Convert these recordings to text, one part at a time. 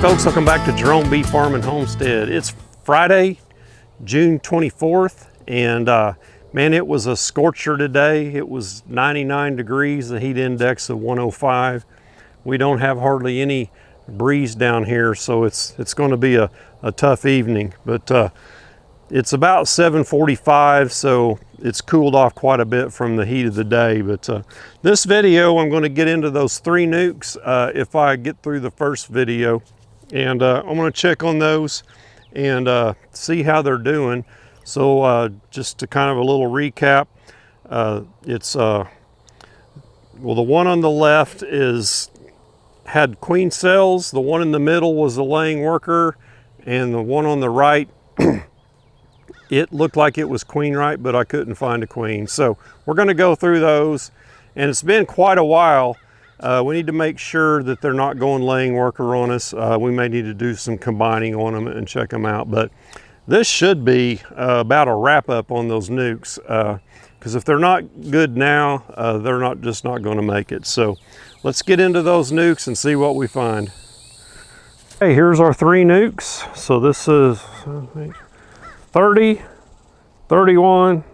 folks, welcome back to Jerome Bee Farm and Homestead. It's Friday, June 24th, and man, it was a scorcher today. It was 99 degrees, the heat index of 105. We don't have hardly any breeze down here, so it's going to be a tough evening. But it's about 7:45, so it's cooled off quite a bit from the heat of the day. But this video, I'm going to get into those 3 nukes if I get through the first video. And I'm going to check on those and see how they're doing. So just to kind of a little recap, it's well, the one on the left had queen cells, the one in the middle was a laying worker, and the one on the right, it looked like it was queen right, but I couldn't find a queen. So we're going to go through those, and it's been quite a while. We need to make sure that they're not going laying worker on us. We may need to do some combining on them and check them out. But this should be about a wrap up on those nukes, because if they're not good now, they're just not going to make it. So let's get into those nukes and see what we find. Okay, here's our 3 nukes. So this is 30, 31,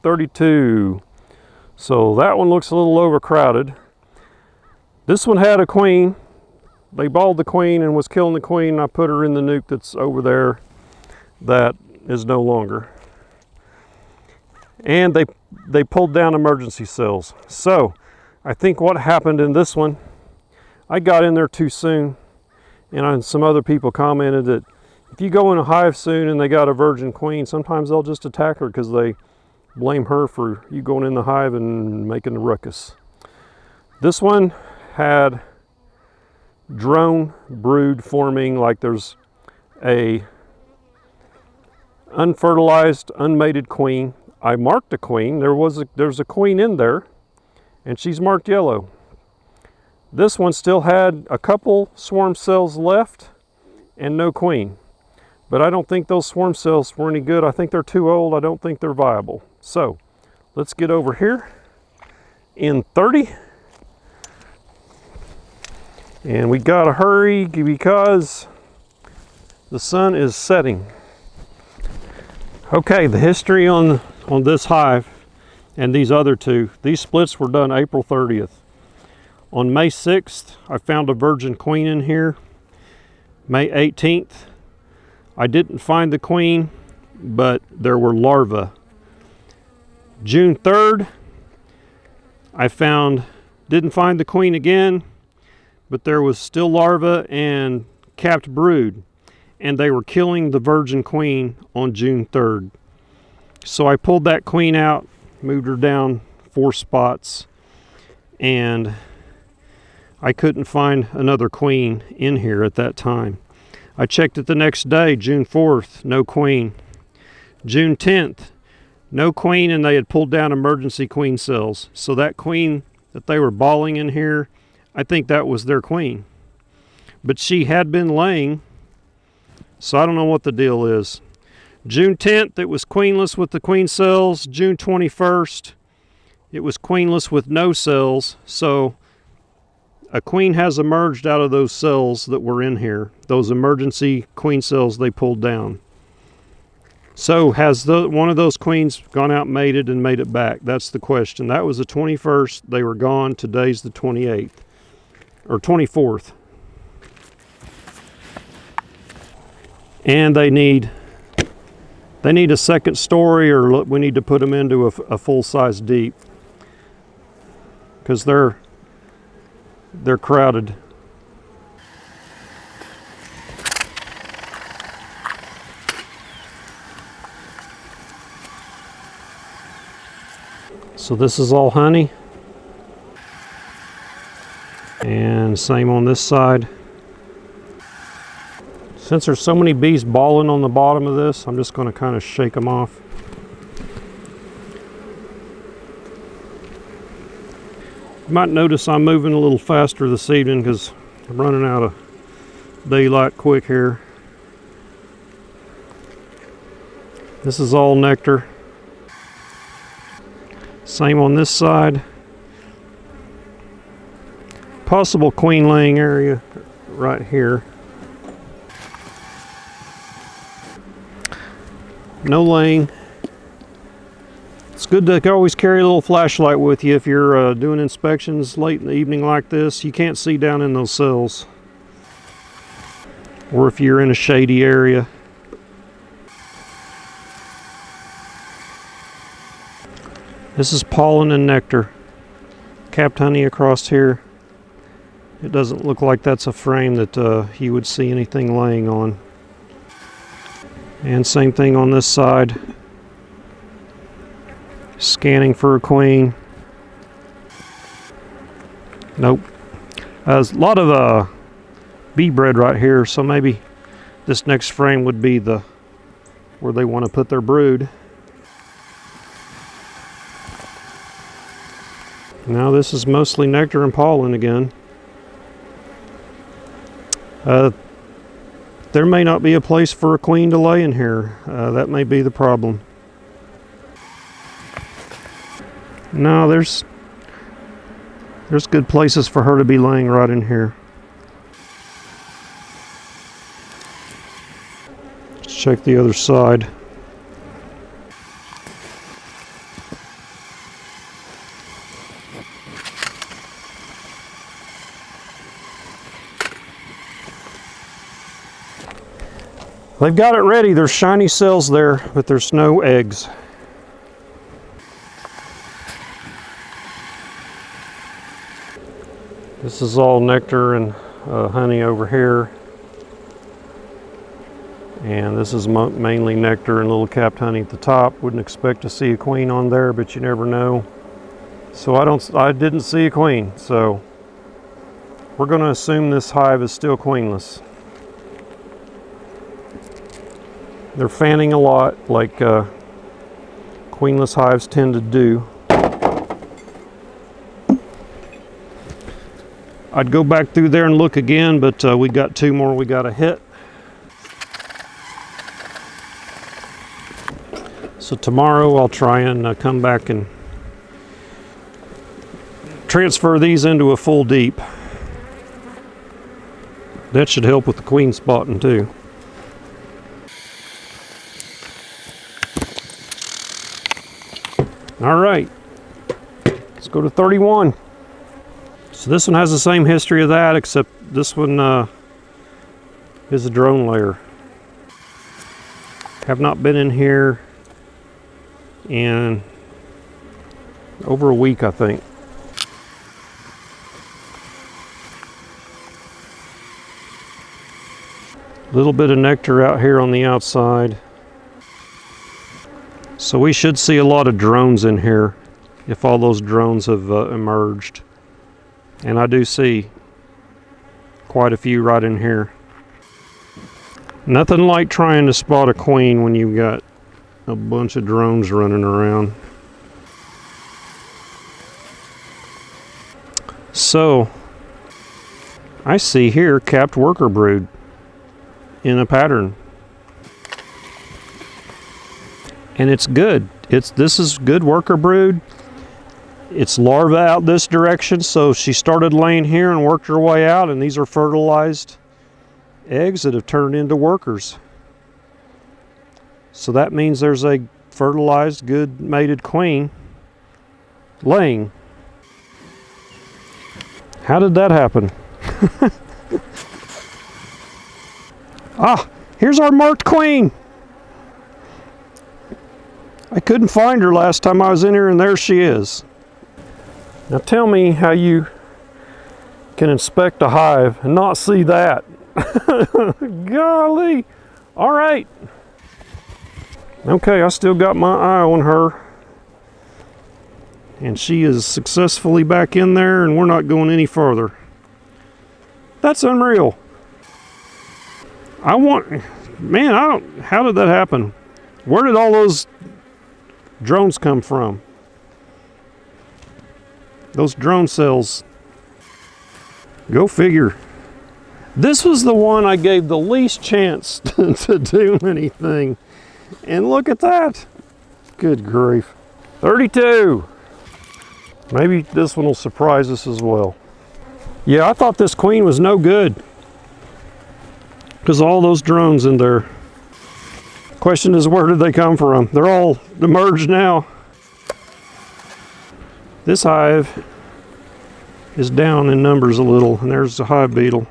32. So that one looks a little overcrowded. This one had a queen. They balled the queen and was killing the queen. I put her in the nuke that's over there that is no longer. And they pulled down emergency cells. So I think what happened in this one, I got in there too soon, and some other people commented that if you go in a hive soon and they got a virgin queen, sometimes they'll just attack her because they blame her for you going in the hive and making the ruckus. This one had drone brood forming, like there's a unfertilized, unmated queen. I marked a queen. There's a queen in there, and she's marked yellow. This one still had a couple swarm cells left and no queen. But I don't think those swarm cells were any good. I think they're too old. I don't think they're viable. So let's get over here in 30. And we gotta hurry because the sun is setting. Okay, the history on this hive and these other 2, these splits were done April 30th. On May 6th, I found a virgin queen in here. May 18th, I didn't find the queen, but there were larvae. June 3rd, I didn't find the queen again, but there was still larvae and capped brood, and they were killing the virgin queen on June 3rd. So I pulled that queen out, moved her down 4 spots, and I couldn't find another queen in here at that time. I checked it the next day, June 4th, no queen. June 10th, no queen, and they had pulled down emergency queen cells. So that queen that they were balling in here, I think that was their queen. But she had been laying, so I don't know what the deal is. June 10th, it was queenless with the queen cells. June 21st, it was queenless with no cells. So a queen has emerged out of those cells that were in here, those emergency queen cells they pulled down. So has one of those queens gone out, mated, and made it back? That's the question. That was the 21st. They were gone. Today's the 28th. Or 24th. And they need a second story, or we need to put them into a full-size deep, because they're crowded. So this is all honey. And same on this side. Since there's so many bees balling on the bottom of this, I'm just going to kind of shake them off. You might notice I'm moving a little faster this evening because I'm running out of daylight quick here. This is all nectar. Same on this side. Possible queen laying area right here. No laying. It's good to always carry a little flashlight with you if you're doing inspections late in the evening like this. You can't see down in those cells. Or if you're in a shady area. This is pollen and nectar. Capped honey across here. It doesn't look like that's a frame that you would see anything laying on. And same thing on this side. Scanning for a queen. Nope. There's a lot of bee bread right here, so maybe this next frame would be where they want to put their brood. Now this is mostly nectar and pollen again. There may not be a place for a queen to lay in here. That may be the problem. No, there's good places for her to be laying right in here. Let's check the other side. They've got it ready. There's shiny cells there, but there's no eggs. This is all nectar and honey over here. And this is mainly nectar and little capped honey at the top. Wouldn't expect to see a queen on there, but you never know. So I didn't see a queen. So we're going to assume this hive is still queenless. They're fanning a lot, like queenless hives tend to do. I'd go back through there and look again, but we got two more we got to hit. So tomorrow I'll try and come back and transfer these into a full deep. That should help with the queen spotting too. All right, let's go to 31. So this one has the same history of that, except this one is a drone layer. Have not been in here in over a week, I think. A little bit of nectar out here on the outside. So we should see a lot of drones in here if all those drones have emerged. And I do see quite a few right in here. Nothing like trying to spot a queen when you've got a bunch of drones running around. So I see here capped worker brood in a pattern. And it's good. This is good worker brood. It's larva out this direction, so she started laying here and worked her way out, and these are fertilized eggs that have turned into workers. So that means there's a fertilized, good mated queen laying. How did that happen? Ah, here's our marked queen. I couldn't find her last time I was in here, and there she is. Now tell me how you can inspect a hive and not see that. Golly. All right. Okay, I still got my eye on her. And she is successfully back in there, and we're not going any further. That's unreal. How did that happen? Where did all those drones come from? Those drone cells. Go figure. This was the one I gave the least chance to do anything. And look at that. Good grief. 32. Maybe this one will surprise us as well. Yeah, I thought this queen was no good, because all those drones in there. Question is, where did they come from? They're all emerged now. This hive is down in numbers a little, and there's the hive beetle.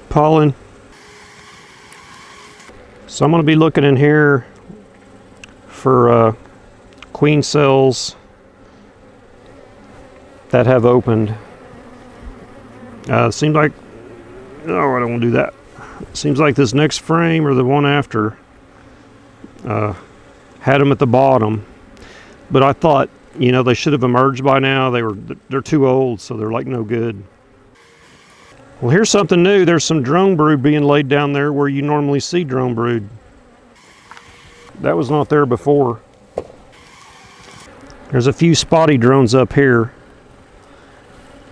Pollen. So I'm going to be looking in here for queen cells that have opened. Seems like, oh, I don't want to do that. Seems like this next frame or the one after had them at the bottom, but I thought, you know, they should have emerged by now. They're too old, so they're like no good. Well, here's something new. There's some drone brood being laid down there where you normally see drone brood. That was not there before. There's a few spotty drones up here,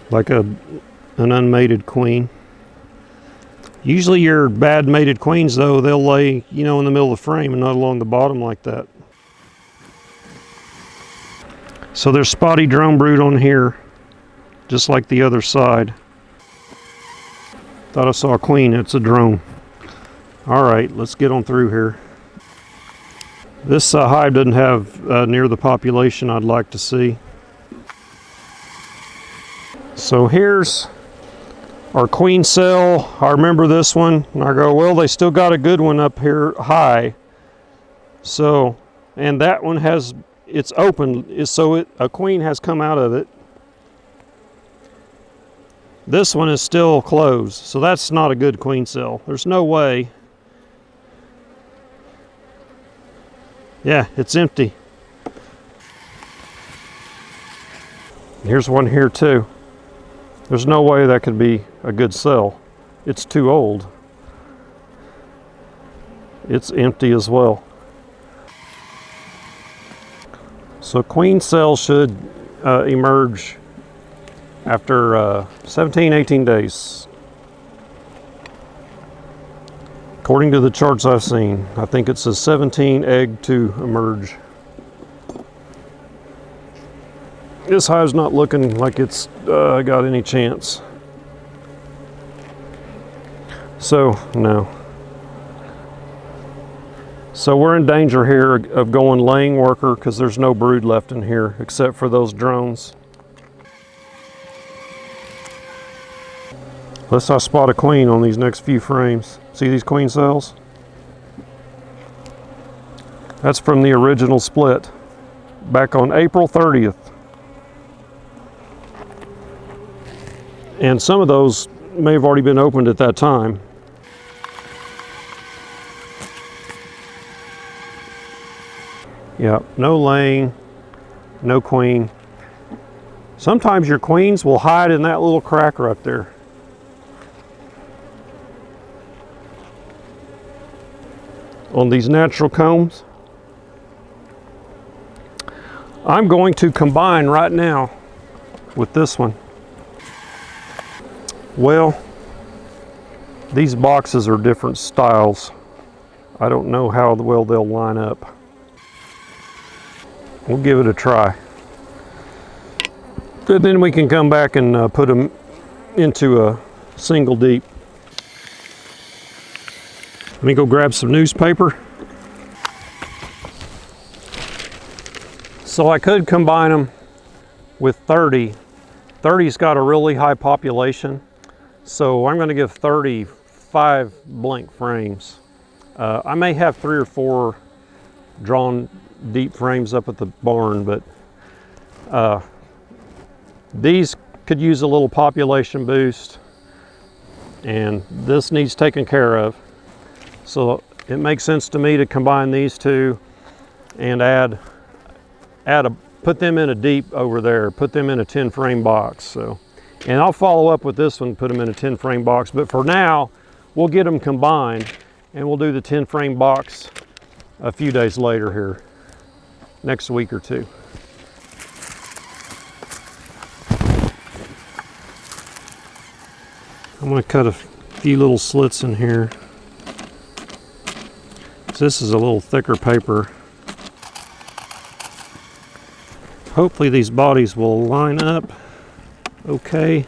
like an unmated queen. Usually your bad mated queens, though, they'll lay, you know, in the middle of the frame and not along the bottom like that. So there's spotty drone brood on here, just like the other side. Thought I saw a queen. It's a drone. All right, let's get on through here. This hive doesn't have near the population I'd like to see. So here's our queen cell. I remember this one, and I go, well, they still got a good one up here high. So, and that one has, it's open, so a queen has come out of it. This one is still closed, so that's not a good queen cell. There's no way. Yeah, it's empty. Here's one here too. There's no way that could be a good cell. It's too old. It's empty as well. So queen cells should emerge after 17, 18 days. According to the charts I've seen, I think it says 17 egg to emerge. This hive's not looking like it's got any chance. So, no. So we're in danger here of going laying worker because there's no brood left in here except for those drones. Unless I spot a queen on these next few frames. See these queen cells? That's from the original split back on April 30th. And some of those may have already been opened at that time. Yeah, no laying, no queen. Sometimes your queens will hide in that little crack right there. On these natural combs. I'm going to combine right now with this one. Well, these boxes are different styles. I don't know how well they'll line up. We'll give it a try. But then we can come back and put them into a single deep. Let me go grab some newspaper. So I could combine them with 30. 30's got a really high population. So I'm going to give 30 5 blank frames. I may have 3 or 4 drawn deep frames up at the barn, but these could use a little population boost, and this needs taken care of. So it makes sense to me to combine these two and put them in a deep over there, put them in a 10 frame box. So, and I'll follow up with this one, put them in a 10 frame box, but for now, we'll get them combined and we'll do the 10 frame box a few days later here, next week or two. I'm going to cut a few little slits in here. This is a little thicker paper. Hopefully these bodies will line up okay.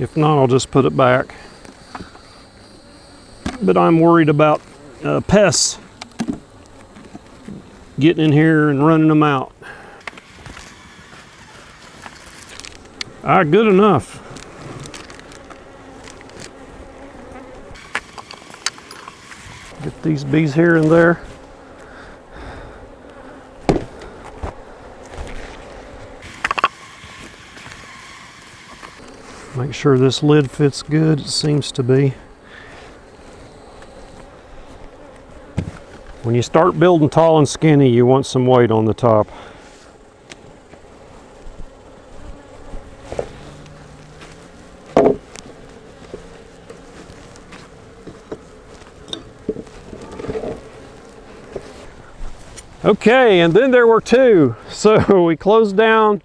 If not, I'll just put it back. but I'm worried about pests getting in here and running them out. All right, good enough. Get these bees here and there. Make sure this lid fits good. It seems to be. When you start building tall and skinny, you want some weight on the top. Okay, and then there were two. So we closed down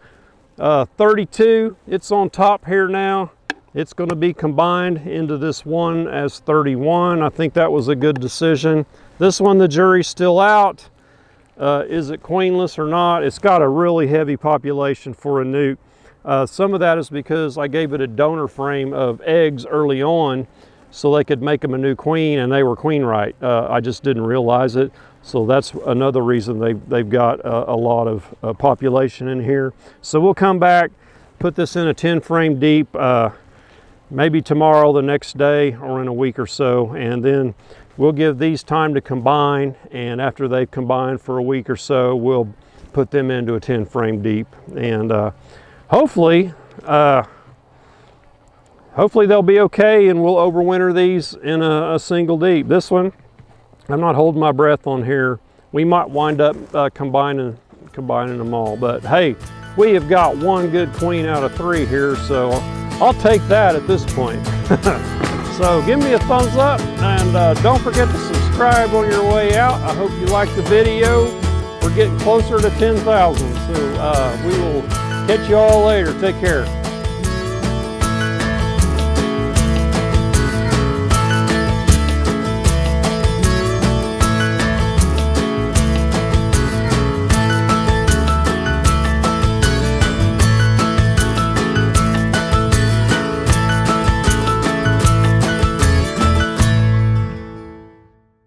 32. It's on top here now. It's going to be combined into this one as 31. I think that was a good decision. This one, the jury's still out. Is it queenless or not? It's got a really heavy population for a nuke. Some of that is because I gave it a donor frame of eggs early on so they could make them a new queen, and they were queen right. I just didn't realize it. So that's another reason they've got a lot of population in here. So we'll come back, put this in a 10 frame deep, maybe tomorrow, the next day, or in a week or so, and then we'll give these time to combine, and after they've combined for a week or so, we'll put them into a 10 frame deep, and hopefully they'll be okay, and we'll overwinter these in a single deep. This one, I'm not holding my breath on here. We might wind up combining them all, but hey, we have got one good queen out of 3 here, so I'll take that at this point. So give me a thumbs up, and don't forget to subscribe on your way out. I hope you liked the video. We're getting closer to 10,000, so we will catch you all later. Take care.